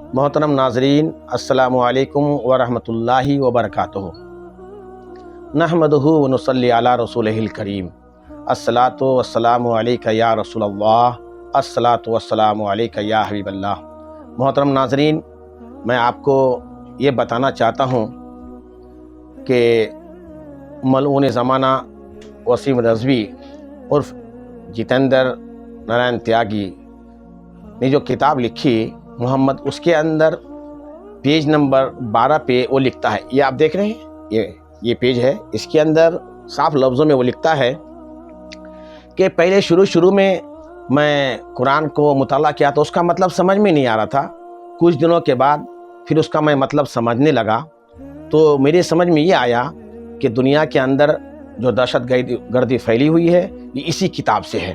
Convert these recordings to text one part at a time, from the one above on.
मोहतरम नाजरीन, अस्सलामु अलैकुम वरहमतुल्लाहि वबरकातुहू। नहमदुहु व नुसल्ली अला रसूलिहिल करीम। अस्सलातु वस्सलामु अलैका या रसूलल्लाह, अस्सलातु वस्सलामु अलैका या हबीबल्लाह। मोहतरम नाजरीन, मैं आपको ये बताना चाहता हूँ कि मलऊन ज़माना वसीम रज़वी उर्फ जितेंद्र नारायण त्यागी ने जो किताब लिखी मोहम्मद, उसके अंदर पेज नंबर 12 पे वो लिखता है, ये आप देख रहे हैं, ये पेज है। इसके अंदर साफ लफ्ज़ों में वो लिखता है कि पहले शुरू में मैं कुरान को मुताला किया तो उसका मतलब समझ में नहीं आ रहा था। कुछ दिनों के बाद फिर उसका मैं मतलब समझने लगा तो मेरी समझ में ये आया कि दुनिया के अंदर जो दहशत गर्दी फैली हुई है ये इसी किताब से है।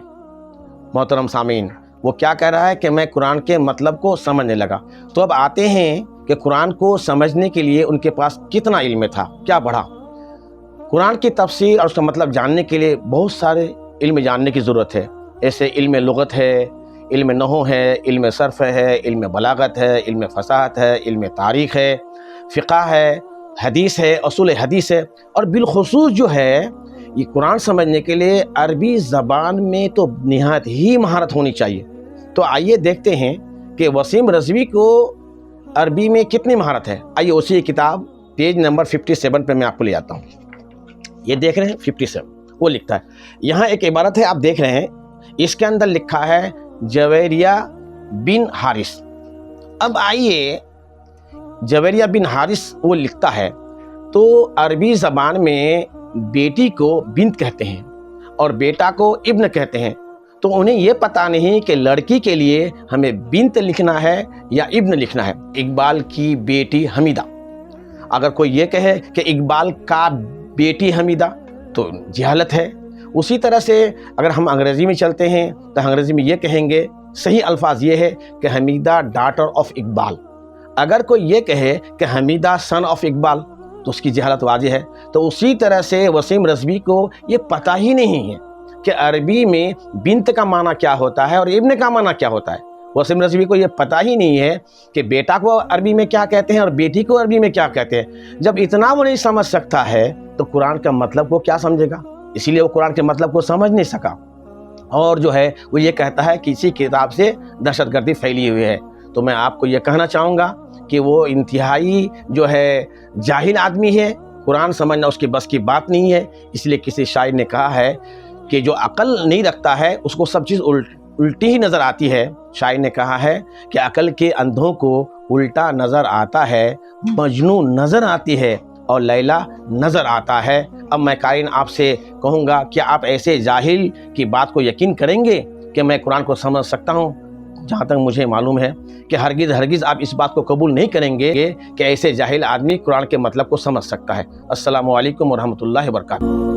मोहतरम सामीन, वो क्या कह रहा है कि मैं कुरान के मतलब को समझने लगा। तो अब आते हैं कि कुरान को समझने के लिए उनके पास कितना इल्म था, क्या बढ़ा। कुरान की तफसीर और उसका मतलब जानने के लिए बहुत सारे इल्म जानने की ज़रूरत है। ऐसे इल्म लुगत है, इल्म नहू है, इल्म सर्फ है, इल्म बलागत है, इल्म फसाहत है, इल्म तारीख़ है, फ़िक़्ह है, हदीस है, उसूल हदीस है, और बिलखुसूस जो है ये कुरान समझने के लिए अरबी ज़बान में तो निहायत ही महारत होनी चाहिए। तो आइए देखते हैं कि वसीम रज़वी को अरबी में कितनी महारत है। आइए उसी किताब पेज नंबर 57 पे मैं आपको ले जाता हूँ। ये देख रहे हैं 57, वो लिखता है, यहाँ एक इबारत है आप देख रहे हैं, इसके अंदर लिखा है जवेरिया बिन हारिस। अब आइए, जवेरिया बिन हारिस वो लिखता है तो अरबी ज़बान में बेटी को बिन्त कहते हैं और बेटा को इब्न कहते हैं। तो उन्हें ये पता नहीं कि लड़की के लिए हमें बिन्त लिखना है या इब्न लिखना है। इकबाल की बेटी हमीदा, अगर कोई ये कहे कि इकबाल का बेटी हमीदा तो जहालत है। उसी तरह से अगर हम अंग्रेज़ी में चलते हैं तो अंग्रेज़ी में ये कहेंगे, सही अल्फाज ये है कि हमीदा डॉटर ऑफ इकबाल। अगर कोई ये कहे कि हमीदा सन ऑफ इकबाल तो उसकी जहालत वाज़िह है। तो उसी तरह से वसीम रज़वी को ये पता ही नहीं है कि अरबी में बिन्त का माना क्या होता है और इब्न का माना क्या होता है। वसीम रज़वी को ये पता ही नहीं है कि बेटा को अरबी में क्या कहते हैं और बेटी को अरबी में क्या कहते हैं। जब इतना वो नहीं समझ सकता है तो कुरान का मतलब को क्या समझेगा। इसीलिए वो कुरान के मतलब को समझ नहीं सका और जो है वो ये कहता है कि इसी किताब से दहशतगर्दी फैली हुई है। तो मैं आपको ये कहना चाहूँगा कि वो इंतहाई जो है जाहिल आदमी है, कुरान समझना उसकी बस की बात नहीं है। इसलिए किसी शायर ने कहा है कि जो अकल नहीं रखता है उसको सब चीज़ उल्टी ही नज़र आती है। शायर ने कहा है कि अकल के अंधों को उल्टा नज़र आता है, मजनू नज़र आती है और लैला नज़र आता है। अब मैं कायन आपसे कहूँगा कि आप ऐसे जाहिल की बात को यकीन करेंगे कि मैं कुरान को समझ सकता हूँ? जहाँ तक मुझे मालूम है कि हरगिज़ आप इस बात को कबूल नहीं करेंगे कि ऐसे जाहिल आदमी कुरान के मतलब को समझ सकता है। अस्सलामु अलैकुम व रहमतुल्लाहि व बरकातुहू।